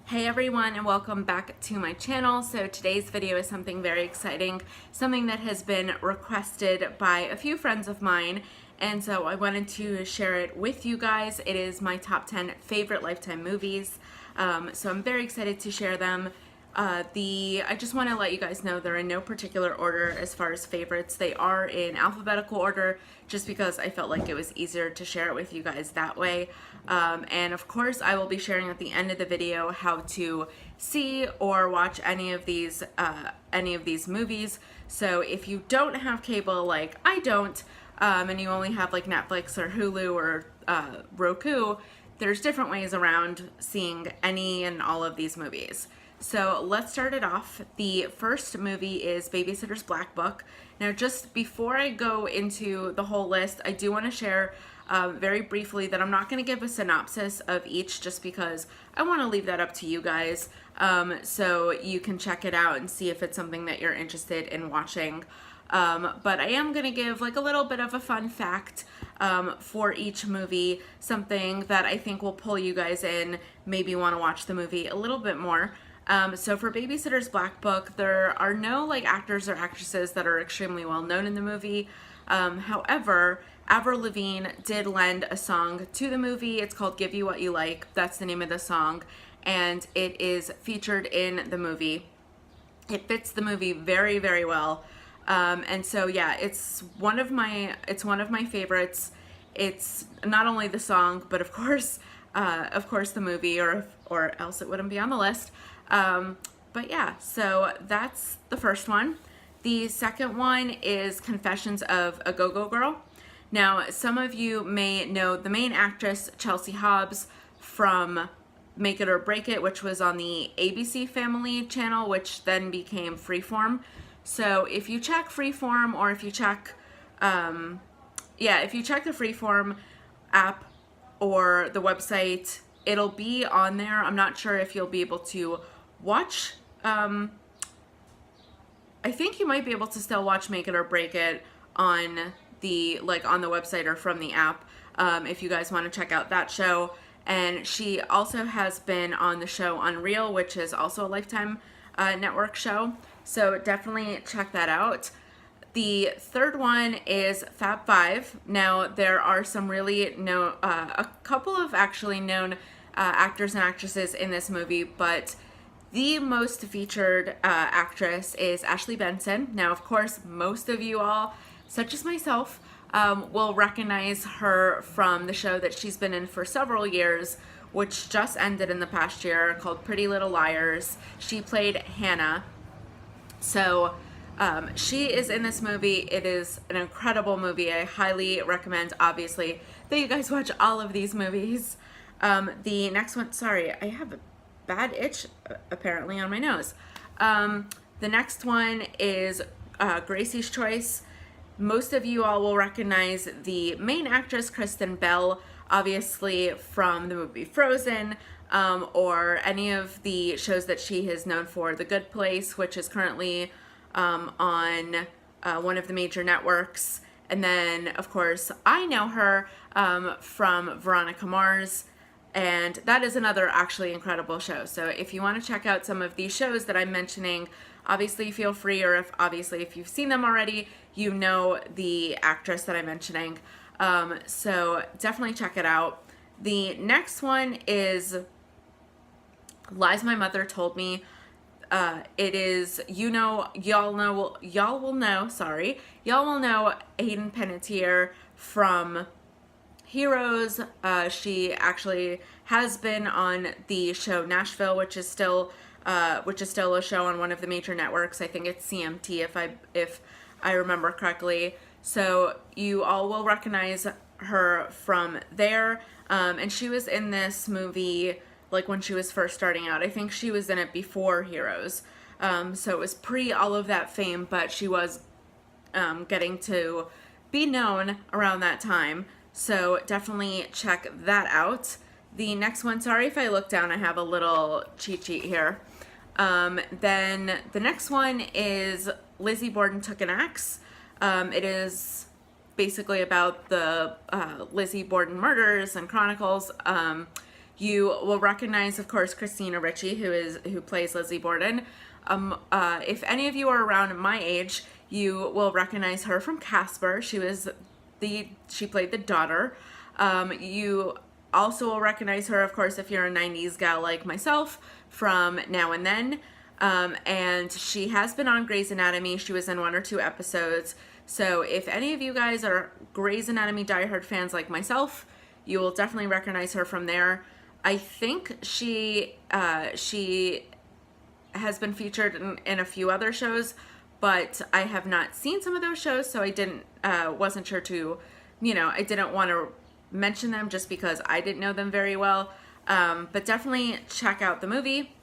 Hey everyone, and welcome back to my channel. So today's video is something very exciting, something that has been requested by a few friends of mine, and so I wanted to share it with you guys. It is my top 10 favorite Lifetime movies, so I'm very excited to share them. I just want to let you guys know they're in no particular order as far as favorites. They are in alphabetical order just because I felt like it was easier to share it with you guys that way. And of course I will be sharing at the end of the video how to see or watch any of these movies. So if you don't have cable like I don't, and you only have like Netflix or Hulu or Roku, there's different ways around seeing any and all of these movies. So let's start it off. The first movie is Babysitters Black Book. Now, just before I go into the whole list, I do want to share very briefly that I'm not going to give a synopsis of each just because I want to leave that up to you guys, so you can check it out and see if it's something that you're interested in watching. But I am going to give like a little bit of a fun fact for each movie, something that I think will pull you guys in, maybe want to watch the movie a little bit more. So for Babysitter's Black Book, there are no like actors or actresses that are extremely well known in the movie. However, Avril Lavigne did lend a song to the movie. It's called Give You What You Like. That's the name of the song, and it is featured in the movie. It fits the movie very, very well. And so yeah, it's one of my favorites. It's not only the song, but of course the movie, or else it wouldn't be on the list. But yeah, so that's the first one. The second one is Confessions of a Go-Go Girl. Now, some of you may know the main actress, Chelsea Hobbs, from Make It or Break It, which was on the ABC Family channel, which then became Freeform. So if you check Freeform, or if you check, if you check the Freeform app or the website, it'll be on there. I'm not sure if you'll be able to watch, I think you might be able to still watch Make It or Break It on the website or from the app, if you guys want to check out that show. And she also has been on the show Unreal, which is also a Lifetime network show. So definitely check that out. The third one is Fab Five. Now, there are some really a couple of actually known actors and actresses in this movie, but the most featured actress is Ashley Benson. Now, of course, most of you all, such as myself, will recognize her from the show that she's been in for several years, which just ended in the past year, called Pretty Little Liars. She played Hannah. So she is in this movie. It is an incredible movie. I highly recommend, obviously, that you guys watch all of these movies. The next one, sorry, I have a bad itch apparently on my nose. The next one is Gracie's Choice. Most of you all will recognize the main actress, Kristen Bell, obviously from the movie Frozen, or any of the shows that she is known for. The Good Place, which is currently on one of the major networks. And then, of course, I know her from Veronica Mars, and that is another actually incredible show. So if you want to check out some of these shows that I'm mentioning, obviously feel free, or if you've seen them already, you know the actress that I'm mentioning. So definitely check it out. The next one is Lies My Mother Told Me. It is, y'all will know Hayden Panettiere from Heroes. She actually has been on the show Nashville, which is still a show on one of the major networks. I think it's CMT, if I remember correctly. So you all will recognize her from there. And she was in this movie like when she was first starting out. I think she was in it before Heroes. So it was pre all of that fame, but she was getting to be known around that time. So definitely check that out. The next one, sorry if I look down, I have a little cheat sheet here. Then the next one is Lizzie Borden Took an Axe. It is basically about the Lizzie Borden murders and chronicles. you will recognize, of course, Christina Ricci, who plays Lizzie Borden. If any of you are around my age, you will recognize her from Casper. She played the daughter. You also will recognize her, of course, if you're a 90s gal like myself, from Now and Then. And she has been on Grey's Anatomy. She was in 1 or 2 episodes. So if any of you guys are Grey's Anatomy diehard fans like myself, you will definitely recognize her from there. I think she has been featured in a few other shows, but I have not seen some of those shows, so I wasn't sure to, I didn't want to mention them just because I didn't know them very well. But definitely check out the movie.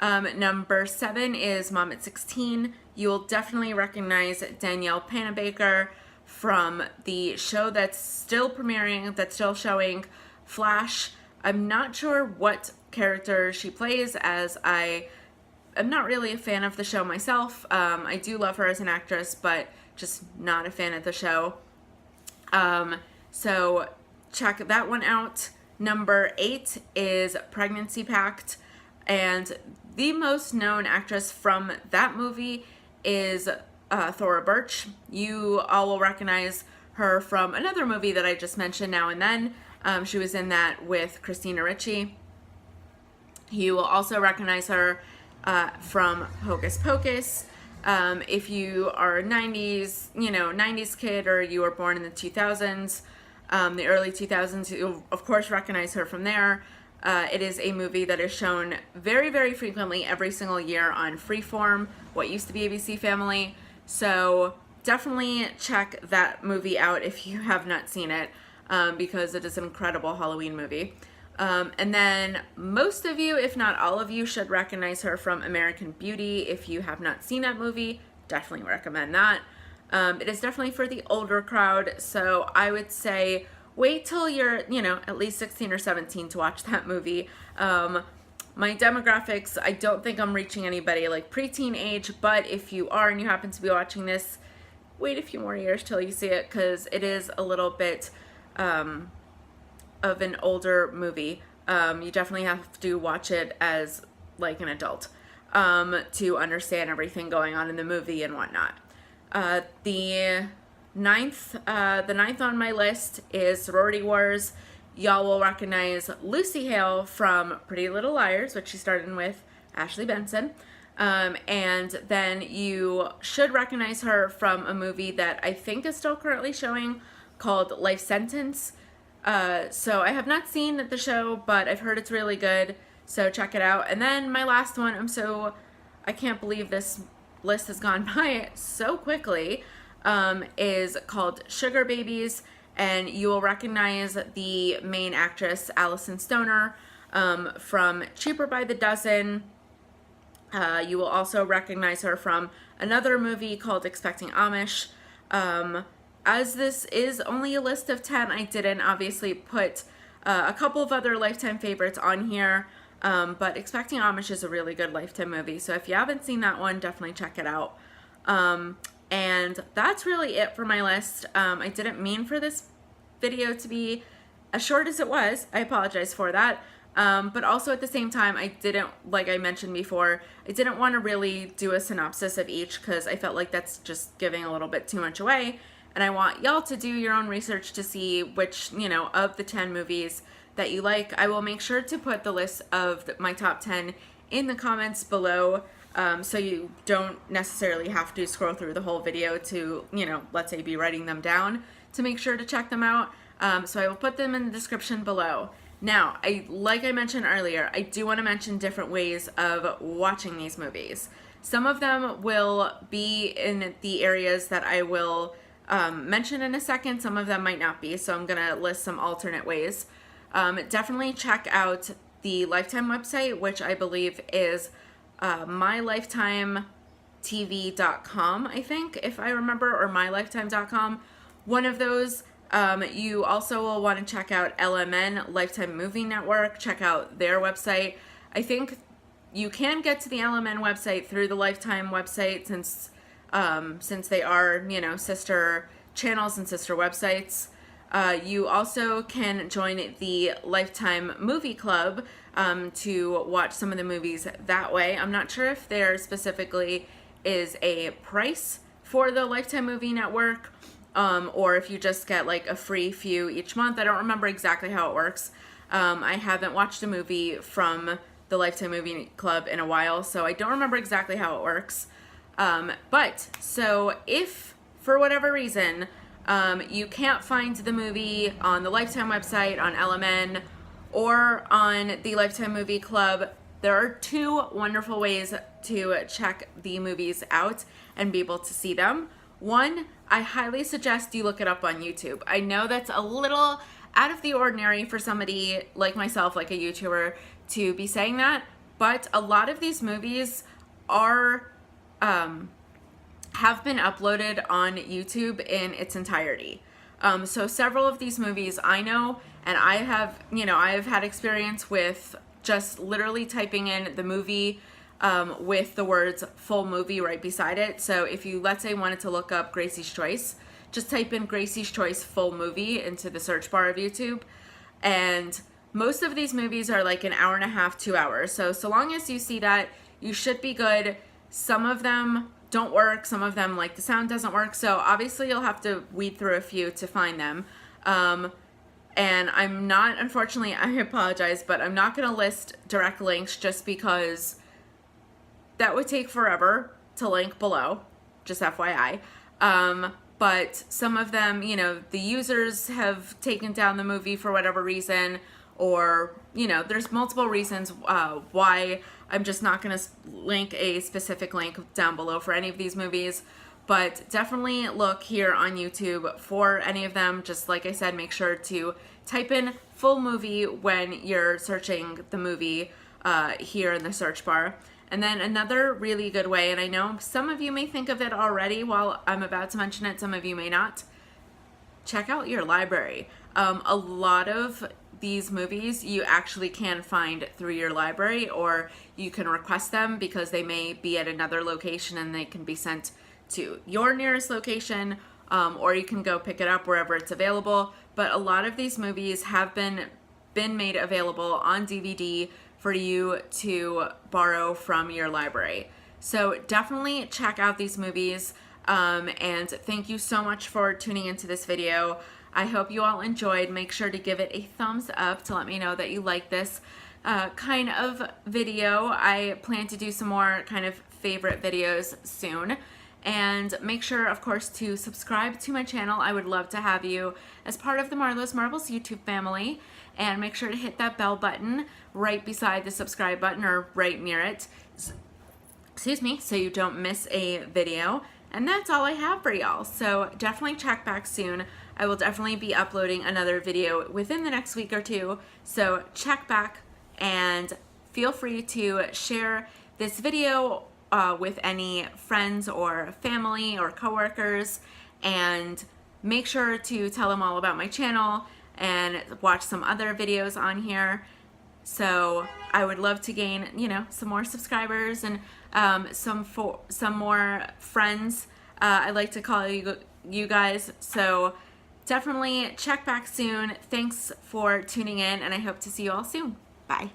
Number 7 is Mom at 16. You will definitely recognize Danielle Panabaker from the show that's still premiering, that's still showing, Flash. I'm not sure what character she plays, as I am not really a fan of the show myself. I do love her as an actress, but just not a fan of the show. So check that one out. Number 8 is Pregnancy Pact, and the most known actress from that movie is Thora Birch. You all will recognize her from another movie that I just mentioned, Now and Then. She was in that with Christina Ricci. You will also recognize her from Hocus Pocus. If you are a 90s kid, or you were born in the 2000s, the early 2000s, you'll of course recognize her from there. It is a movie that is shown very, very frequently every single year on Freeform, what used to be ABC Family. So definitely check that movie out if you have not seen it, because it is an incredible Halloween movie. And then most of you, if not all of you, should recognize her from American Beauty. If you have not seen that movie, definitely recommend that. It is definitely for the older crowd, so I would say wait till you're, at least 16 or 17 to watch that movie. My demographics, I don't think I'm reaching anybody like preteen age, but if you are and you happen to be watching this, wait a few more years till you see it, because it is a little bit of an older movie. You definitely have to watch it as like an adult to understand everything going on in the movie and whatnot. The ninth on my list is Sorority Wars. Y'all will recognize Lucy Hale from Pretty Little Liars, which she starred in with Ashley Benson. And then you should recognize her from a movie that I think is still currently showing called Life Sentence. So I have not seen the show, but I've heard it's really good, so check it out. And then my last one, I can't believe this list has gone by so quickly, is called Sugar Babies, and you will recognize the main actress, Allison Stoner, from Cheaper by the Dozen. You will also recognize her from another movie called Expecting Amish. As this is only a list of 10, I didn't obviously put a couple of other Lifetime favorites on here, but Expecting Amish is a really good Lifetime movie, so if you haven't seen that one, definitely check it out. And that's really it for my list. I didn't mean for this video to be as short as it was. I apologize for that. But also at the same time, I didn't, like I mentioned before, I didn't want to really do a synopsis of each, because I felt like that's just giving a little bit too much away. And I want y'all to do your own research to see which, of the 10 movies that you like. I will make sure to put the list of my top 10 in the comments below, so you don't necessarily have to scroll through the whole video to, let's say be writing them down to make sure to check them out. So I will put them in the description below. Now, like I mentioned earlier, I do want to mention different ways of watching these movies. Some of them will be in the areas that I will mention in a second. Some of them might not be, so I'm going to list some alternate ways. Definitely check out the Lifetime website, which I believe is mylifetimetv.com, I think, if I remember, or mylifetime.com. One of those. You also will want to check out LMN, Lifetime Movie Network. Check out their website. I think you can get to the LMN website through the Lifetime website, since they are, sister channels and sister websites. You also can join the Lifetime Movie Club to watch some of the movies that way. I'm not sure if there specifically is a price for the Lifetime Movie Network, or if you just get like a free few each month. I don't remember exactly how it works. I haven't watched a movie from the Lifetime Movie Club in a while, so I don't remember exactly how it works. But so if for whatever reason you can't find the movie on the Lifetime website, on LMN, or on the Lifetime Movie Club, there are two wonderful ways to check the movies out and be able to see them. One, I highly suggest you look it up on YouTube. I know that's a little out of the ordinary for somebody like myself, like a YouTuber, to be saying that, but a lot of these movies are have been uploaded on YouTube in its entirety. So several of these movies I know, and I have had experience with just literally typing in the movie with the words full movie right beside it. So if you, let's say, wanted to look up Gracie's Choice, just type in Gracie's Choice full movie into the search bar of YouTube. And most of these movies are like an hour and a half, 2 hours. So long as you see that, you should be good. Some of them don't work. Some of them, like, the sound doesn't work. So obviously you'll have to weed through a few to find them. And I'm not, unfortunately, I apologize, but I'm not going to list direct links just because that would take forever to link below, just FYI. But some of them, the users have taken down the movie for whatever reason, or, there's multiple reasons why I'm just not going to link a specific link down below for any of these movies. But definitely look here on YouTube for any of them. Just like I said, make sure to type in full movie when you're searching the movie here in the search bar. And then another really good way, and I know some of you may think of it already while I'm about to mention it, some of you may not, check out your library. A lot of these movies you actually can find through your library, or you can request them because they may be at another location and they can be sent to your nearest location, or you can go pick it up wherever it's available. But a lot of these movies have been made available on DVD for you to borrow from your library. So definitely check out these movies, and thank you so much for tuning into this video. I hope you all enjoyed. Make sure to give it a thumbs up to let me know that you like this kind of video. I plan to do some more kind of favorite videos soon. And make sure, of course, to subscribe to my channel. I would love to have you as part of the Marlo's Marbles YouTube family. And make sure to hit that bell button right beside the subscribe button, or right near it, excuse me, so you don't miss a video. And that's all I have for y'all. So definitely check back soon. I will definitely be uploading another video within the next week or two. So check back, and feel free to share this video with any friends or family or coworkers, and make sure to tell them all about my channel and watch some other videos on here. So I would love to gain, some more subscribers and some more friends. I like to call you guys. So definitely check back soon. Thanks for tuning in, and I hope to see you all soon. Bye.